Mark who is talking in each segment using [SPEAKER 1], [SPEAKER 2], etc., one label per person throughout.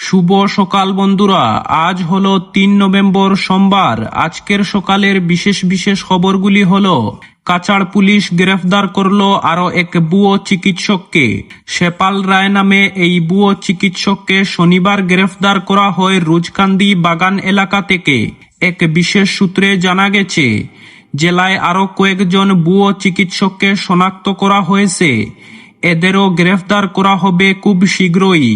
[SPEAKER 1] শুভ সকাল বন্ধুরা, আজ হলো ৩ নভেম্বর সোমবার। আজকের সকালের বিশেষ খবরগুলি হলো: কাছাড় পুলিশ গ্রেফতার করলো আরো এক ভুয়ো চিকিৎসককে। শেপাল রায় নামে এই ভুয়ো চিকিৎসককে শনিবার গ্রেফতার করা হয় রুজকান্দি বাগান এলাকা থেকে। এক বিশেষ সূত্রে জানা গেছে, জেলায় আরো কয়েকজন ভুয়ো চিকিৎসককে শনাক্ত করা হয়েছে। এদেরও গ্রেফতার করা হবে খুব শীঘ্রই।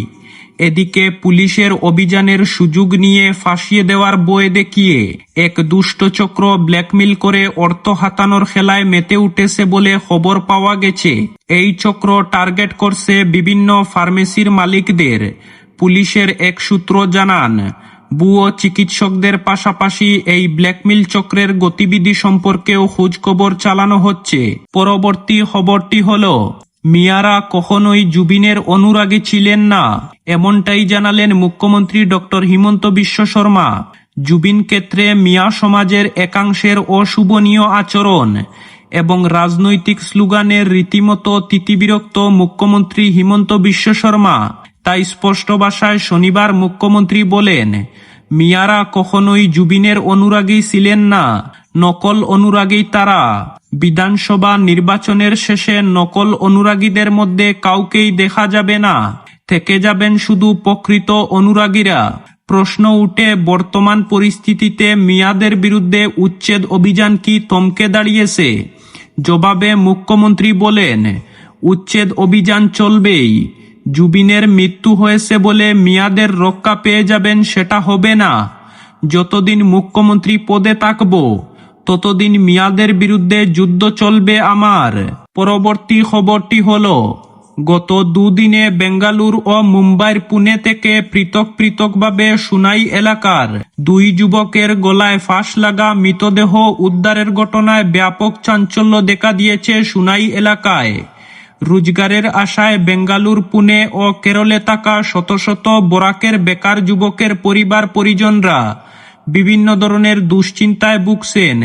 [SPEAKER 1] এদিকে পুলিশের অভিযানের সুযোগ নিয়ে ফাঁসিয়ে দেওয়ার ভয় দেখিয়ে এক দুষ্ট চক্র ব্ল্যাকমেইল করে অর্থ হাতানোর খেলায় মেতে উঠেছে বলে খবর পাওয়া গেছে। এই চক্র টার্গেট করছে বিভিন্ন ফার্মেসির মালিকদের। পুলিশের এক সূত্র জানান, ভুয়ো চিকিৎসকদের পাশাপাশি এই ব্ল্যাকমেইল চক্রের গতিবিধি সম্পর্কেও খোঁজখবর চালানো হচ্ছে। পরবর্তী খবরটি হলো, মিয়ারা কখনোই জুবিনের অনুরাগী ছিলেন না, এমনটাই জানালেন মুখ্যমন্ত্রী ডক্টর হিমন্ত বিশ্ব শর্মা। জুবিন ক্ষেত্রে মিয়া সমাজের একাংশের অশুভনীয় আচরণ এবং রাজনৈতিক স্লোগানের রীতিমতো তিতিবিরক্ত মুখ্যমন্ত্রী হিমন্ত বিশ্ব শর্মা। তাই স্পষ্ট ভাষায় শনিবার মুখ্যমন্ত্রী বলেন, মিয়ারা কখনোই জুবিনের অনুরাগী ছিলেন না, নকল অনুরাগী তারা। বিধানসভা নির্বাচনের শেষে নকল অনুরাগীদের মধ্যে কাউকেই দেখা যাবে না, থেকে যাবেন শুধু প্রকৃত অনুরাগীরা। প্রশ্ন উঠে, বর্তমান পরিস্থিতিতে মিয়াদের বিরুদ্ধে উচ্ছেদ অভিযান কি থমকে দাঁড়িয়েছে? জবাবে মুখ্যমন্ত্রী বলেন, উচ্ছেদ অভিযান চলবেই। জুবিনের মৃত্যু হয়েছে বলে মিয়াদের রক্ষা পেয়ে যাবেন সেটা হবে না। যতদিন মুখ্যমন্ত্রী পদে থাকব ততদিন মিয়াদের বিরুদ্ধে যুদ্ধ চলবে আমার। পরবর্তী খবরটি হলো, গত দুদিনে বেঙ্গালুরু ও মুম্বাইয়ের পুনে থেকে পৃথকভাবে সুনাই এলাকার দুই যুবকের গলায় ফাঁস লাগা মৃতদেহ উদ্ধারের ঘটনায় ব্যাপক চাঞ্চল্য দেখা দিয়েছে সুনাই এলাকায়। রোজগারের আশায় বেঙ্গালুরু, পুনে ও কেরলে থাকা শত শত বরাকের বেকার যুবকের পরিবার পরিজনরা বিভিন্ন ধরনের দুশ্চিন্তায় ভুগছেন।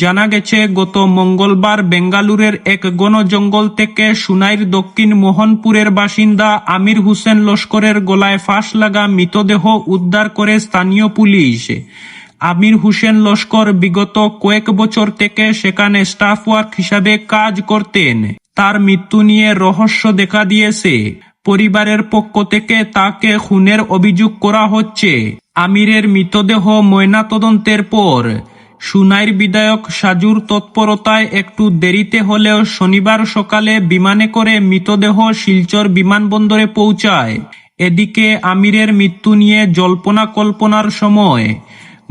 [SPEAKER 1] জানা গেছে, গত মঙ্গলবার বেঙ্গালুরের এক ঘন জঙ্গল থেকে সুনাইর দক্ষিণ মোহনপুরের বাসিন্দা আমির হোসেন লস্করের গলায় ফাঁস লাগা মৃতদেহ উদ্ধার করে স্থানীয় পুলিশ। আমির হোসেন লস্কর বিগত কয়েক বছর থেকে সেখানে স্টাফ ওয়ার্ক হিসাবে কাজ করতেন। তার মৃত্যু নিয়ে রহস্য দেখা দিয়েছে। পরিবারের পক্ষ থেকে তাকে খুনের অভিযোগ করা হচ্ছে। আমিরের মৃতদেহ ময়নাতদন্তের পর সুনাইর বিধায়ক সাজুর তৎপরতায় একটু দেরিতে হলেও শনিবার সকালে বিমানে করে মৃতদেহ শিলচর বিমানবন্দরে পৌঁছায়। এদিকে আমিরের মৃত্যু নিয়ে জল্পনা কল্পনার সময়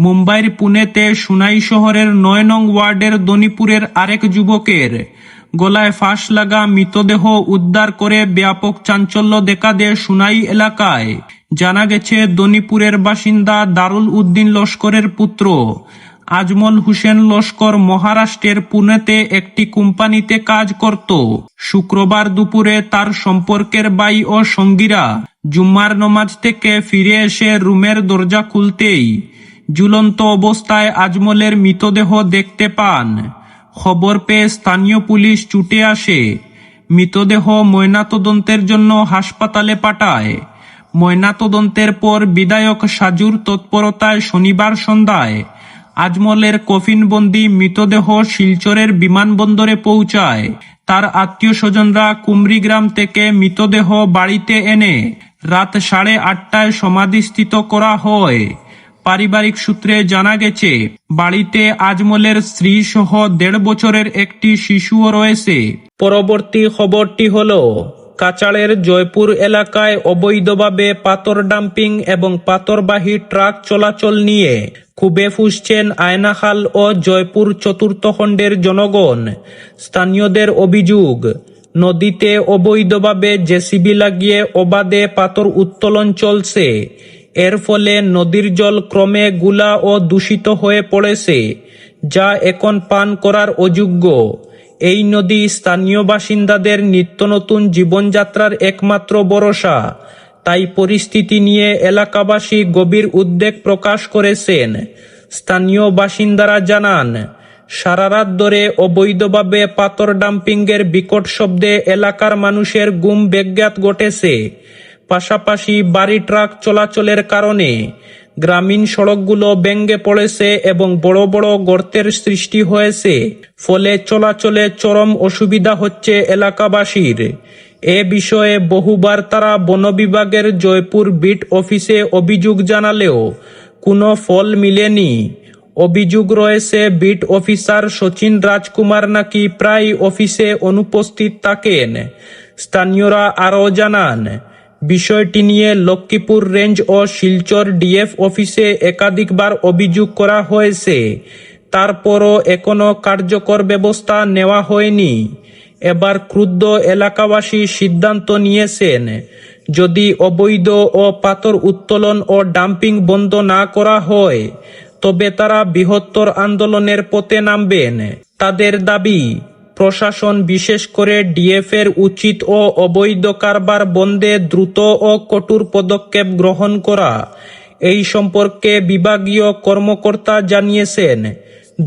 [SPEAKER 1] মুম্বাইয়ের পুনেতে সুনাই শহরের ৯ নং ওয়ার্ডের দনিপুরের আরেক যুবকের গলায় ফাঁস লাগা মৃতদেহ উদ্ধার করে ব্যাপক চাঞ্চল্য দেখা দেয় সুনাই এলাকায়। জানা গেছে, দনিপুরের বাসিন্দা দারুল উদ্দিন লস্করের পুত্র আজমল হোসেন লস্কর মহারাষ্ট্রের পুনেতে একটি কোম্পানিতে কাজ করত। শুক্রবার দুপুরে তার সম্পর্কের ভাই ও সঙ্গীরা জুম্মার নামাজ থেকে ফিরে এসে রুমের দরজা খুলতেই ঝুলন্ত অবস্থায় আজমলের মৃতদেহ দেখতে পান। খবর পেয়ে স্থানীয় পুলিশ ছুটে আসে, মৃতদেহ ময়নাতদন্তের জন্য হাসপাতালে পাঠায়। ময়নাতদন্তের পর বিধায়ক সাজুর তৎপরতায় শনিবার সন্ধ্যায় আজমলের কফিনবন্দি মৃতদেহ শিলচরের বিমানবন্দরে পৌঁছায়। তার আত্মীয় স্বজনরা কুমরিগ্রাম থেকে মৃতদেহ বাড়িতে এনে রাত 8:30টায় সমাধিস্থিত করা হয়। পারিবারিক সূত্রে জানা গেছে, বাড়িতে আজমলের স্ত্রী সহ 1.5 বছরের একটি শিশুও রয়েছে। পরবর্তী খবরটি হলো, কাছাড়ের জয়পুর এলাকায় অবৈধভাবে পাথর ডাম্পিং এবং পাথরবাহী ট্রাক চলাচল নিয়ে ক্ষোভে ফুঁসছেন আয়নাখাল ও জয়পুর চতুর্থ খণ্ডের জনগণ। স্থানীয়দের অভিযোগ, নদীতে অবৈধভাবে জেসিবি লাগিয়ে অবাধে পাথর উত্তোলন চলছে। এর ফলে নদীর জল ক্রমে গুলা ও দূষিত হয়ে পড়েছে, যা এখন পান করার অযোগ্য। এই নদী স্থানীয় বাসিন্দাদের নিত্য নতুন জীবনযাত্রার একমাত্র ভরসা। তাই পরিস্থিতি নিয়ে এলাকাবাসী গভীর উদ্বেগ প্রকাশ করেছেন। স্থানীয় বাসিন্দারা জানান, সারা রাত ধরে অবৈধভাবে পাথর ডাম্পিংয়ের বিকট শব্দে এলাকার মানুষের ঘুম ব্যাঘাত ঘটেছে। পাশাপাশি ভারী ট্রাক চলাচলের কারণে গ্রামীণ সড়কগুলো ভেঙে পড়েছে এবং বড় বড় গর্তের সৃষ্টি হয়েছে, ফলে চলাচলে চরম অসুবিধা হচ্ছে এলাকাবাসীর। এ বিষয়ে বহুবার তারা বন বিভাগের জয়পুর বিট অফিসে অভিযোগ জানালেও কোনো ফল মিলেনি। অভিযোগ রয়েছে বিট অফিসার সচিন রাজকুমার নাকি প্রায় অফিসে অনুপস্থিত থাকেন। স্থানীয়রা আরও জানান, বিষয়টি নিয়ে লক্ষ্মীপুর রেঞ্জ ও শিলচর ডিএফ অফিসে একাধিকবার অভিযোগ করা হয়েছে, তারপরও এখনো কার্যকর ব্যবস্থা নেওয়া হয়নি। এবার ক্রুদ্ধ এলাকাবাসী সিদ্ধান্ত নিয়েছেন, যদি অবৈধ ও পাথর উত্তোলন ও ডাম্পিং বন্ধ না করা হয় তবে তারা বৃহত্তর আন্দোলনের পথে নামবেন। তাদের দাবি, প্রশাসন বিশেষ করে ডিএফ এর উচিত ও অবৈধ কারবার বন্ধে দ্রুত ও কঠোর পদক্ষেপ গ্রহণ করা। এই সম্পর্কে বিভাগীয় কর্মকর্তা জানিয়েছেন,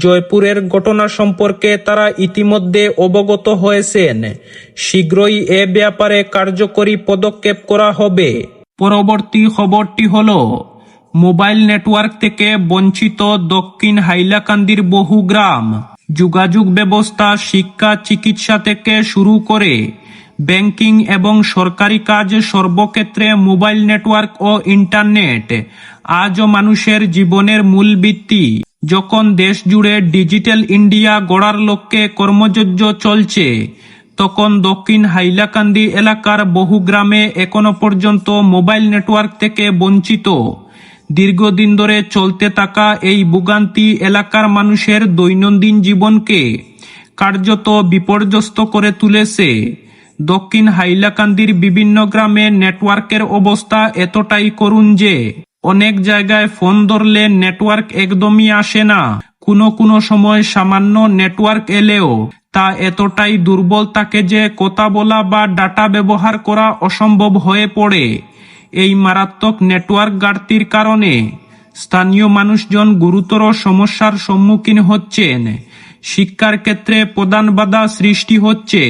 [SPEAKER 1] জয়পুরের ঘটনা সম্পর্কে তারা ইতিমধ্যে অবগত হয়েছেন। শীঘ্রই এ ব্যাপারে কার্যকরী পদক্ষেপ করা হবে। পরবর্তী খবরটি হলো, মোবাইল নেটওয়ার্ক থেকে বঞ্চিত দক্ষিণ হাইলাকান্দির বহু গ্রাম। যোগাযোগ ব্যবস্থা, শিক্ষা, চিকিৎসা থেকে শুরু করে ব্যাংকিং এবং সরকারি কাজ সর্বক্ষেত্রে মোবাইল নেটওয়ার্ক ও ইন্টারনেট আজও মানুষের জীবনের মূল ভিত্তি। যখন দেশ জুড়ে ডিজিটাল ইন্ডিয়া গড়ার লক্ষ্যে কর্মযজ্ঞ চলছে, তখন দক্ষিণ হাইলাকান্দি এলাকার বহু গ্রামে এখনো পর্যন্ত মোবাইল নেটওয়ার্ক থেকে বঞ্চিত। দীর্ঘদিন ধরে চলতে থাকা এই ভোগান্তি এলাকার মানুষের দৈনন্দিন জীবনকে কার্যত বিপর্যস্ত করে তুলেছে। দক্ষিণ হাইলাকান্দির বিভিন্ন গ্রামে নেটওয়ার্কের অবস্থা এতটাই করুণ যে অনেক জায়গায় ফোন ধরলে নেটওয়ার্ক একদমই আসে না। কোনো সময় সামান্য নেটওয়ার্ক এলেও তা এতটাই দুর্বল থাকে যে কথা বলা বা ডাটা ব্যবহার করা অসম্ভব হয়ে পড়ে। এই মারাত্মক নেটওয়ার্ক ঘাটতির কারণে স্থানীয় মানুষজন গুরুতর সমস্যার সম্মুখীন হচ্ছেন। শিক্ষার ক্ষেত্রে প্রধান বাধা সৃষ্টি হচ্ছে।